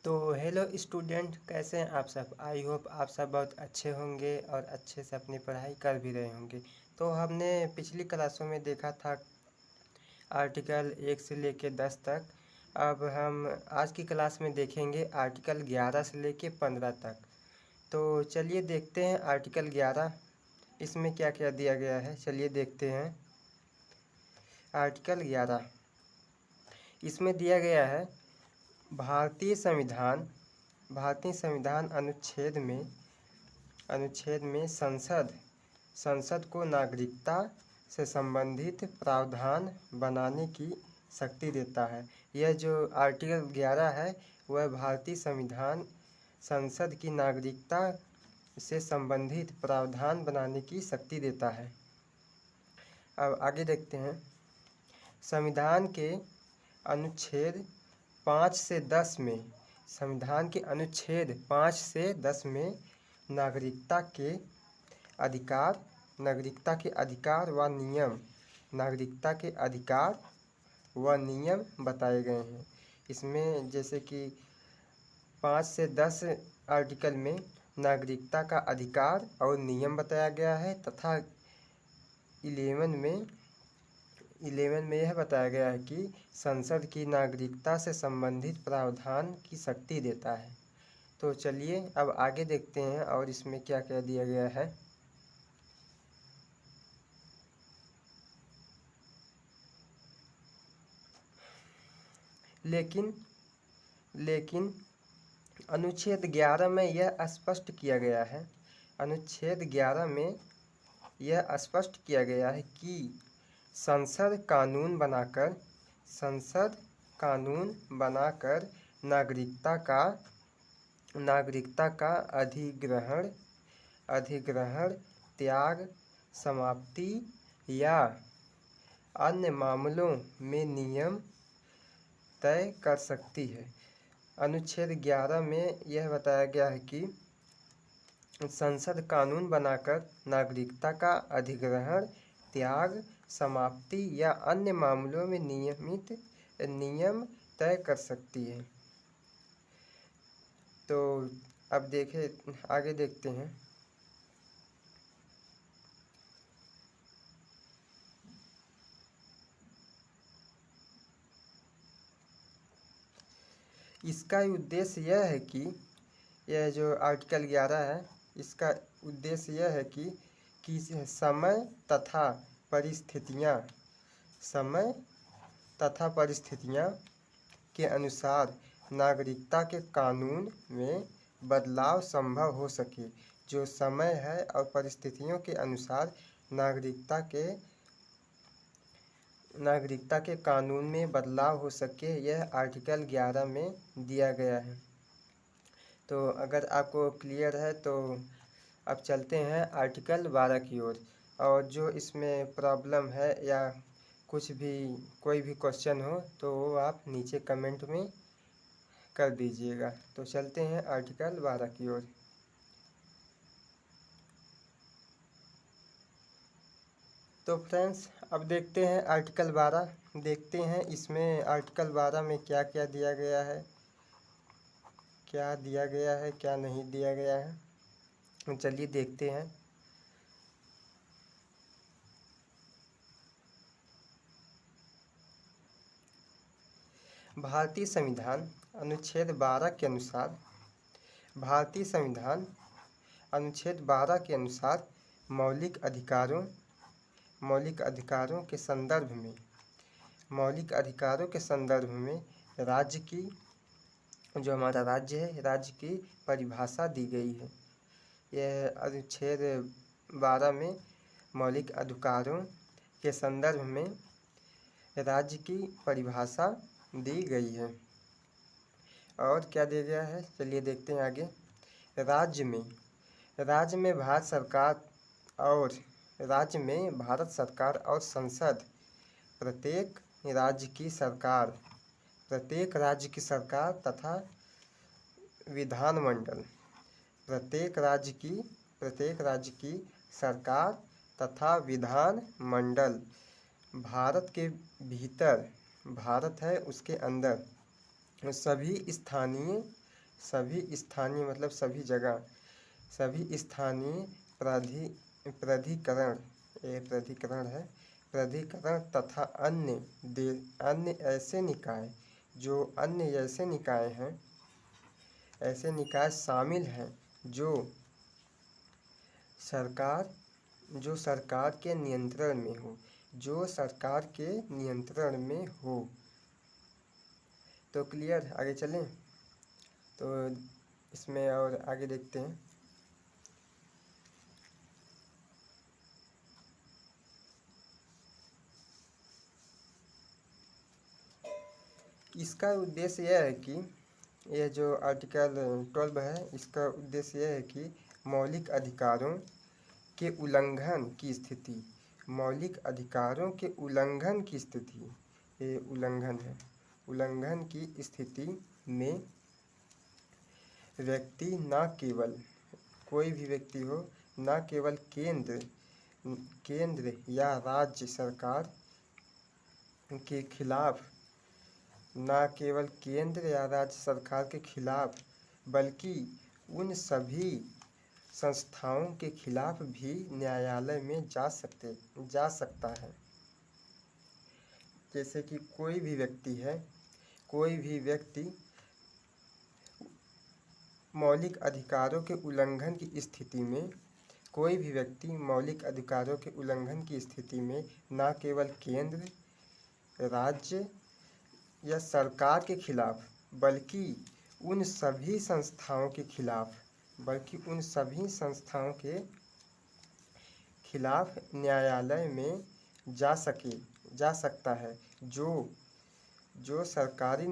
तो hello student, कैसे हैं आप सब। आई होप आप सब बहुत अच्छे होंगे और अच्छे से अपनी पढ़ाई कर भी रहे होंगे। तो हमने पिछली क्लासों में देखा था आर्टिकल 1 से लेके 10 तक। अब हम आज की क्लास में देखेंगे आर्टिकल 11 से लेके 15 तक। तो चलिए देखते हैं आर्टिकल 11 इसमें क्या क्या दिया गया है। चलिए देखते हैं आर्टिकल 11 इसमें दिया गया है। भारतीय संविधान अनुच्छेद में संसद को नागरिकता से संबंधित प्रावधान बनाने की शक्ति देता है। यह जो आर्टिकल 11 है वह भारतीय संविधान संसद की नागरिकता से संबंधित प्रावधान बनाने की शक्ति देता है। अब आगे देखते हैं। संविधान के अनुच्छेद 5 से 10 में नागरिकता के अधिकार व नियम बताए गए हैं। इसमें जैसे कि 5 से 10 आर्टिकल में नागरिकता का अधिकार और नियम बताया गया है तथा 11 में यह बताया गया है कि संसद की नागरिकता से संबंधित प्रावधान की शक्ति देता है। तो चलिए अब आगे देखते हैं और इसमें क्या क्या दिया गया है। लेकिन अनुच्छेद 11 में यह स्पष्ट किया गया है। अनुच्छेद 11 में यह स्पष्ट किया गया है कि संसद कानून बनाकर नागरिकता का अधिग्रहण, त्याग, समाप्ति या अन्य मामलों में नियम तय कर सकती है। अनुच्छेद 11 में यह बताया गया है कि संसद कानून बनाकर नागरिकता का अधिग्रहण, त्याग, समाप्ति या अन्य मामलों में नियम तय कर सकती है। तो अब आगे देखते हैं। इसका उद्देश्य यह है कि यह जो आर्टिकल 11 है इसका उद्देश्य यह है कि समय तथा परिस्थितियां के अनुसार नागरिकता के कानून में बदलाव संभव हो सके। जो समय है और परिस्थितियों के अनुसार नागरिकता के कानून में बदलाव हो सके, यह आर्टिकल 11 में दिया गया है। तो अगर आपको क्लियर है तो अब चलते हैं आर्टिकल 12 की ओर। और जो इसमें प्रॉब्लम है या कोई भी क्वेश्चन हो तो वो आप नीचे कमेंट में कर दीजिएगा। तो चलते हैं आर्टिकल 12 की ओर। तो फ्रेंड्स अब देखते हैं आर्टिकल 12। देखते हैं इसमें आर्टिकल 12 में क्या क्या दिया गया है, क्या नहीं दिया गया है। चलिए देखते हैं। भारतीय संविधान अनुच्छेद 12 के अनुसार मौलिक अधिकारों के संदर्भ में राज्य की जो हमारा राज्य है, राज्य की परिभाषा दी गई है। यह अनुच्छेद 12 में मौलिक अधिकारों के संदर्भ में राज्य की परिभाषा दी गई है। और क्या दिया गया है, चलिए देखते हैं आगे। राज्य में भारत सरकार और संसद प्रत्येक राज्य की सरकार तथा विधानमंडल प्रत्येक राज्य की सरकार तथा विधानमंडल भारत के भीतर, भारत है उसके अंदर सभी सभी स्थानीय मतलब सभी जगह, सभी स्थानीय प्राधिकरण, ये प्राधिकरण है, प्राधिकरण तथा अन्य ऐसे निकाय, जो अन्य ऐसे निकाय हैं, ऐसे निकाय शामिल हैं जो सरकार के नियंत्रण में हो, जो सरकार के नियंत्रण में हो। तो क्लियर, आगे चलें। तो इसमें और आगे देखते हैं। इसका उद्देश्य यह है कि यह जो आर्टिकल 12 है, इसका उद्देश्य यह है कि मौलिक अधिकारों के उल्लंघन की स्थिति, मौलिक अधिकारों के उल्लंघन की स्थिति, ये उल्लंघन है, उल्लंघन की स्थिति में व्यक्ति न केवल, कोई भी व्यक्ति हो, न केवल केंद्र या राज्य सरकार के खिलाफ, न केवल केंद्र या राज्य सरकार के खिलाफ, बल्कि उन सभी संस्थाओं के खिलाफ भी न्यायालय में जा सकता है। जैसे कि कोई भी व्यक्ति है, कोई भी व्यक्ति मौलिक अधिकारों के उल्लंघन की स्थिति में, कोई भी व्यक्ति मौलिक अधिकारों के उल्लंघन की स्थिति में न केवल केंद्र, राज्य या सरकार के खिलाफ, बल्कि उन सभी संस्थाओं के खिलाफ, न्यायालय में जा सकता है, जो सरकारी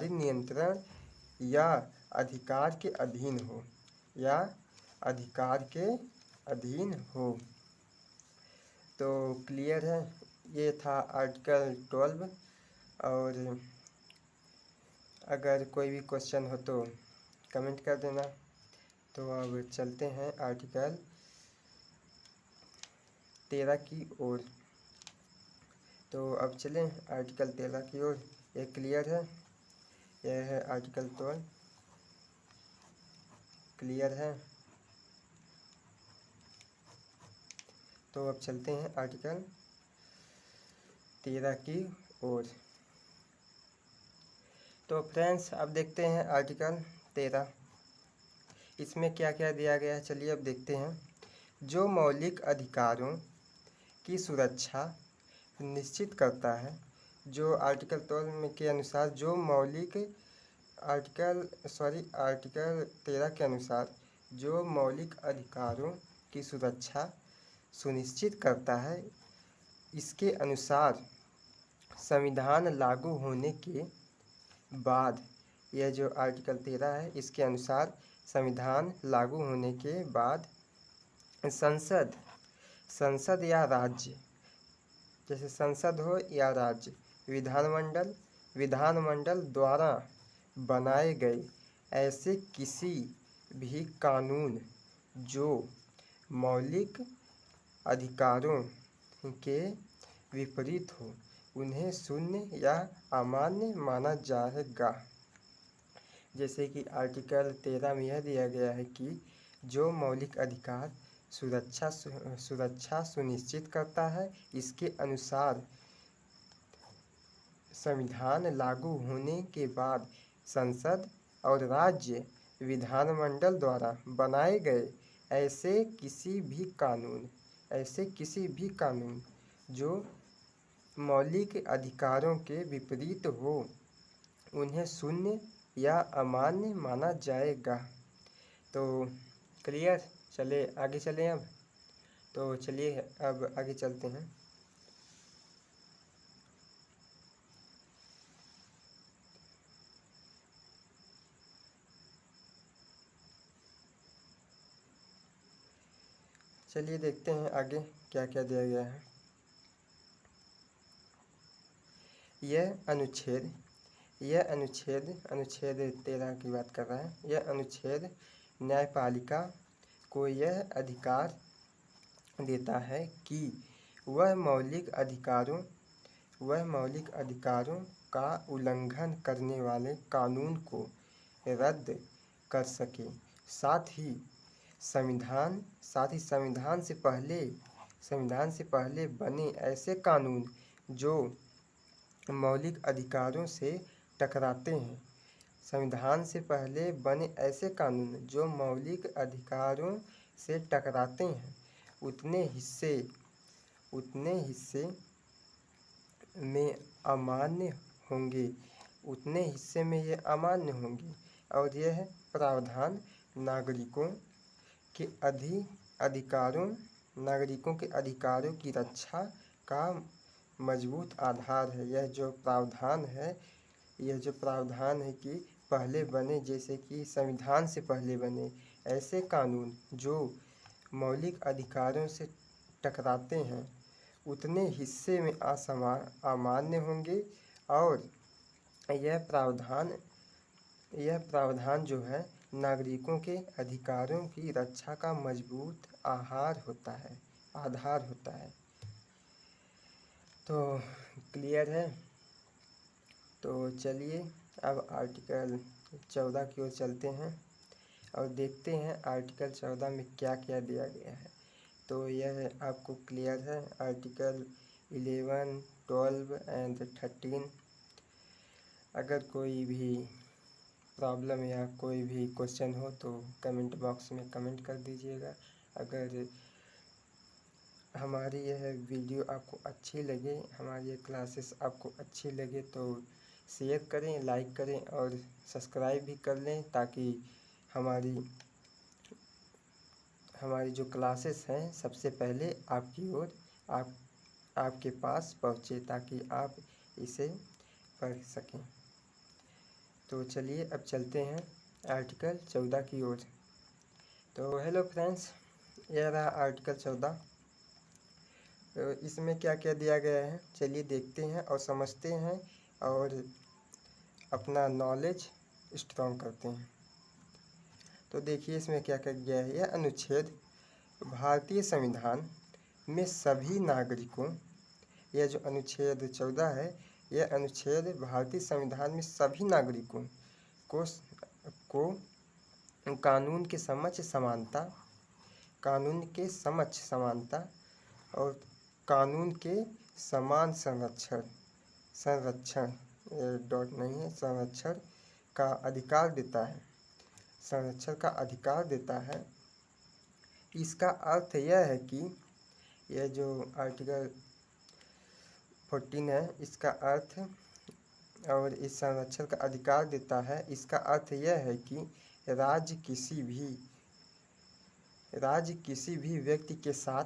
नियंत्रण या अधिकार के अधीन हो। तो क्लियर है, ये था आर्टिकल 12। और अगर कोई भी क्वेश्चन हो तो कमेंट कर देना। तो अब चलते हैं आर्टिकल 13 की ओर। तो अब चलें आर्टिकल 13 की ओर। ये क्लियर है, यह है आर्टिकल 12, क्लियर है। तो अब चलते हैं आर्टिकल 13 की ओर। तो फ्रेंड्स, अब देखते हैं आर्टिकल 13, इसमें क्या क्या दिया गया है। चलिए अब देखते हैं। जो मौलिक अधिकारों की सुरक्षा निश्चित करता है, जो आर्टिकल 12 के अनुसार जो आर्टिकल 13 के अनुसार जो मौलिक अधिकारों की सुरक्षा सुनिश्चित करता है, इसके अनुसार संविधान लागू होने के बाद, यह जो आर्टिकल 13 है, इसके अनुसार संविधान लागू होने के बाद संसद या राज्य, जैसे संसद हो या राज्य, विधानमंडल द्वारा बनाए गए ऐसे किसी भी कानून जो मौलिक अधिकारों के विपरीत हो, उन्हें शून्य या अमान्य माना जाएगा। जैसे कि आर्टिकल 13 में यह दिया गया है कि जो मौलिक अधिकार सुरक्षा सुनिश्चित करता है, इसके अनुसार संविधान लागू होने के बाद संसद और राज्य विधानमंडल द्वारा बनाए गए ऐसे किसी भी कानून जो मौलिक अधिकारों के विपरीत हो, उन्हें शून्य या अमान्य माना जाएगा। तो क्लियर, चले आगे चलें अब। तो चलिए अब आगे चलते हैं। चलिए देखते हैं आगे क्या क्या दिया गया है। यह अनुच्छेद 13 की बात कर रहा है। यह अनुच्छेद न्यायपालिका को यह अधिकार देता है कि वह मौलिक अधिकारों का उल्लंघन करने वाले कानून को रद्द कर सके। साथ ही संविधान से पहले बने ऐसे कानून जो मौलिक अधिकारों से टकराते हैं संविधान से पहले बने ऐसे कानून जो मौलिक अधिकारों से टकराते हैं उतने हिस्से में अमान्य होंगे और यह प्रावधान नागरिकों के अधिकारों की रक्षा का मजबूत आधार है। यह जो प्रावधान है कि पहले बने, जैसे कि संविधान से पहले बने ऐसे कानून जो मौलिक अधिकारों से टकराते हैं उतने हिस्से में अमान्य होंगे और यह प्रावधान जो है नागरिकों के अधिकारों की रक्षा का मजबूत आधार होता है। तो क्लियर है। तो चलिए अब आर्टिकल 14 की ओर चलते हैं और देखते हैं आर्टिकल 14 में क्या क्या दिया गया है। तो यह आपको क्लियर है। Article 11, 12 and 13। अगर कोई भी प्रॉब्लम या कोई भी क्वेश्चन हो तो कमेंट बॉक्स में कमेंट कर दीजिएगा। अगर हमारी यह वीडियो आपको अच्छी लगे, हमारी ये क्लासेस आपको अच्छी लगे तो शेयर करें, लाइक करें और सब्सक्राइब भी कर लें ताकि हमारी जो क्लासेस हैं सबसे पहले आपकी ओर आपके पास पहुँचे ताकि आप इसे पढ़ सकें। तो चलिए अब चलते हैं आर्टिकल 14 की ओर। तो हेलो फ्रेंड्स, यह रहा आर्टिकल 14। तो इसमें क्या क्या दिया गया है चलिए देखते हैं और समझते हैं और अपना नॉलेज स्ट्रॉन्ग करते हैं। तो देखिए इसमें क्या क्या दिया है। यह अनुच्छेद भारतीय संविधान में सभी नागरिकों, यह जो अनुच्छेद 14 है यह अनुच्छेद भारतीय संविधान में सभी नागरिकों को कानून के समक्ष समानता और कानून के समान संरक्षण का अधिकार देता है। इसका अर्थ यह है कि यह जो आर्टिकल 14 है इसका अर्थ और इस संरक्षण का अधिकार देता है, इसका अर्थ यह है कि राज्य किसी भी व्यक्ति के साथ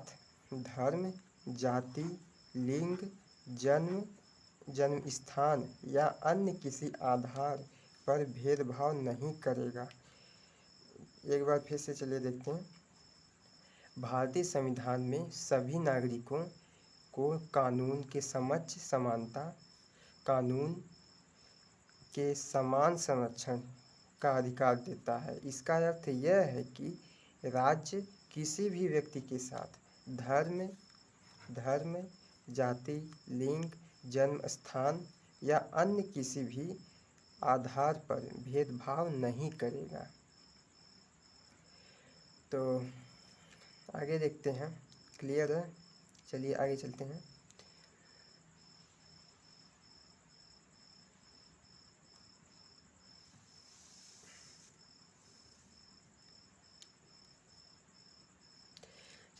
धर्म, जाति, लिंग, जन्म स्थान या अन्य किसी आधार पर भेदभाव नहीं करेगा। एक बार फिर से चलिए देखते हैं। भारतीय संविधान में सभी नागरिकों को कानून के समक्ष समानता, कानून के समान संरक्षण का अधिकार देता है। इसका अर्थ यह है कि राज्य किसी भी व्यक्ति के साथ धर्म, जाति, लिंग, जन्म स्थान या अन्य किसी भी आधार पर भेदभाव नहीं करेगा। तो आगे देखते हैं। क्लियर है। चलिए आगे चलते हैं।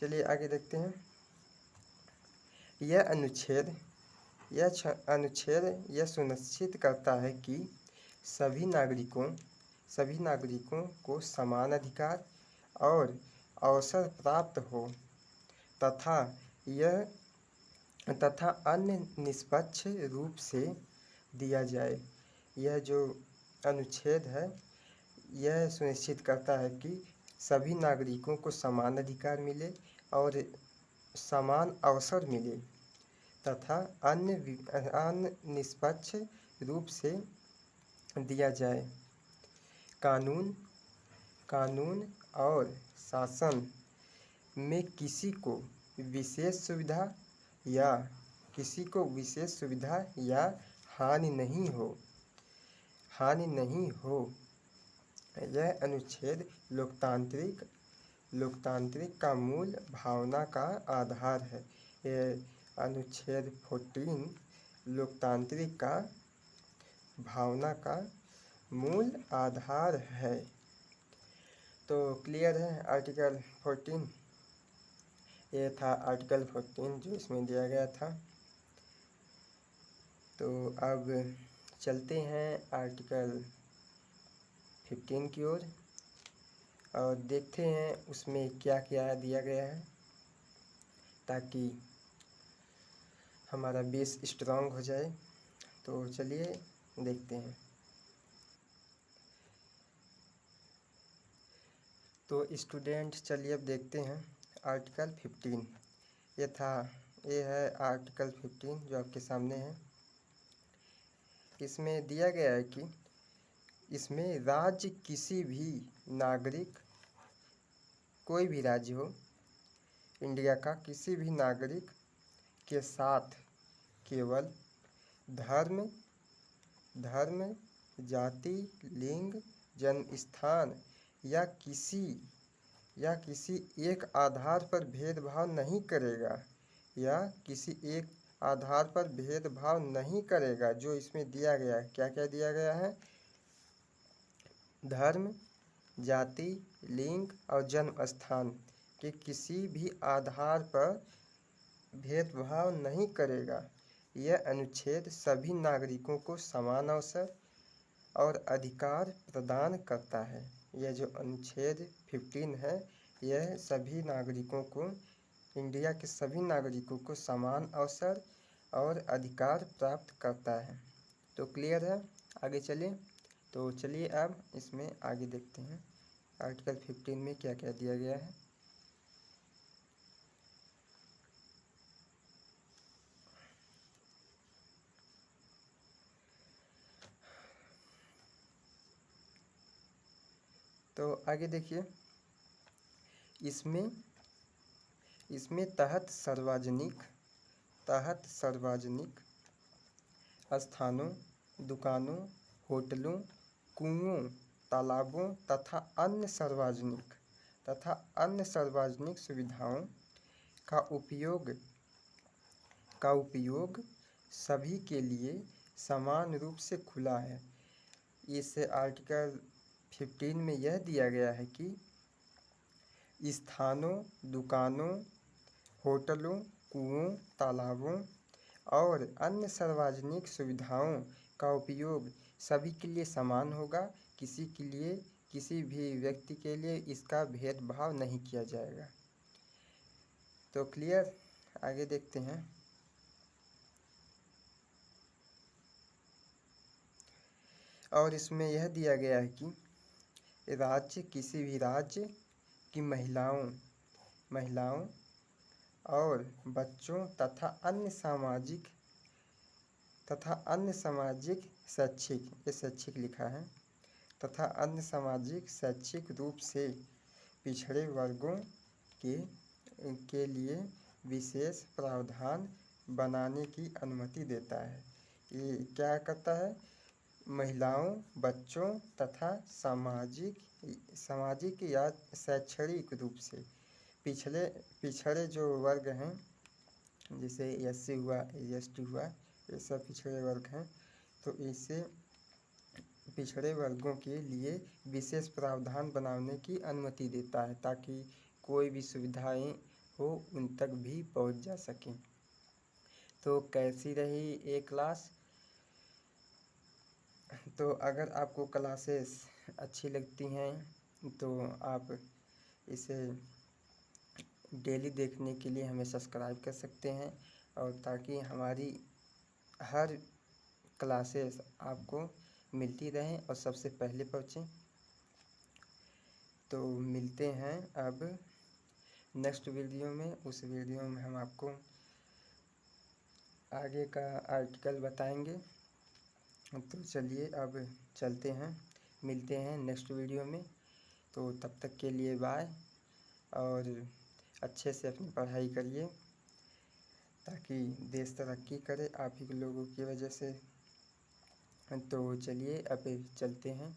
चलिए आगे देखते हैं। यह अनुच्छेद यह सुनिश्चित करता है कि सभी नागरिकों को समान अधिकार और अवसर प्राप्त हो तथा अन्य निष्पक्ष रूप से दिया जाए। यह जो अनुच्छेद है यह सुनिश्चित करता है कि सभी नागरिकों को समान अधिकार मिले और समान अवसर मिले तथा अन्य निष्पक्ष रूप से दिया जाए। कानून और शासन में किसी को विशेष सुविधा या हानि नहीं हो यह अनुच्छेद लोकतांत्रिक का मूल भावना का आधार है। यह अनुच्छेद 14 लोकतांत्रिक का भावना का मूल आधार है। तो क्लियर है आर्टिकल 14। ये था आर्टिकल 14 जो इसमें दिया गया था। तो अब चलते हैं आर्टिकल 15 की ओर और देखते हैं उसमें क्या क्या दिया गया है ताकि हमारा बेस स्ट्रांग हो जाए। तो चलिए देखते हैं। तो स्टूडेंट चलिए अब देखते हैं आर्टिकल 15। ये है आर्टिकल 15 जो आपके सामने है। इसमें दिया गया है कि इसमें राज्य किसी भी नागरिक, कोई भी राज्य हो इंडिया का, किसी भी नागरिक के साथ केवल धर्म, जाति, लिंग, जन्म स्थान या किसी एक आधार पर भेदभाव नहीं करेगा जो इसमें दिया गया है। क्या क्या दिया गया है? धर्म, जाति, लिंग और जन्म स्थान के किसी भी आधार पर भेदभाव नहीं करेगा। यह अनुच्छेद सभी नागरिकों को समान अवसर और अधिकार प्रदान करता है। यह जो अनुच्छेद 15 है यह सभी नागरिकों को, इंडिया के सभी नागरिकों को समान अवसर और अधिकार प्राप्त करता है। तो क्लियर है? आगे चलिए। तो चलिए अब इसमें आगे देखते हैं आर्टिकल 15 में क्या क्या दिया गया है। तो आगे देखिए, इसमें तहत सार्वजनिक स्थानों, दुकानों, होटलों, कुओं, तालाबों तथा अन्य सार्वजनिक सुविधाओं का उपयोग सभी के लिए समान रूप से खुला है। इस आर्टिकल 15 में यह दिया गया है कि स्थानों, दुकानों, होटलों, कुओं, तालाबों और अन्य सार्वजनिक सुविधाओं का उपयोग सभी के लिए समान होगा। किसी भी व्यक्ति के लिए इसका भेदभाव नहीं किया जाएगा। तो क्लियर? आगे देखते हैं। और इसमें यह दिया गया है कि किसी भी राज्य की महिलाओं और बच्चों तथा अन्य सामाजिक शैक्षिक लिखा है तथा अन्य सामाजिक शैक्षिक रूप से पिछड़े वर्गों के लिए विशेष प्रावधान बनाने की अनुमति देता है। ये क्या करता है? महिलाओं, बच्चों तथा सामाजिक या शैक्षणिक रूप से पिछड़े जो वर्ग हैं, जैसे SC हुआ, ST हुआ, ये सब पिछड़े वर्ग हैं। तो इससे पिछड़े वर्गों के लिए विशेष प्रावधान बनाने की अनुमति देता है ताकि कोई भी सुविधाएं हो उन तक भी पहुंच जा सकें। तो कैसी रही ये क्लास? तो अगर आपको क्लासेस अच्छी लगती हैं तो आप इसे डेली देखने के लिए हमें सब्सक्राइब कर सकते हैं और ताकि हमारी हर क्लासेस आपको मिलती रहें और सबसे पहले पहुँचें। तो मिलते हैं अब नेक्स्ट वीडियो में। उस वीडियो में हम आपको आगे का आर्टिकल बताएंगे। तो चलिए अब चलते हैं, मिलते हैं नेक्स्ट वीडियो में। तो तब तक के लिए बाय और अच्छे से अपनी पढ़ाई करिए ताकि देश तरक्की करे आप ही लोगों की वजह से। तो चलिए अब चलते हैं।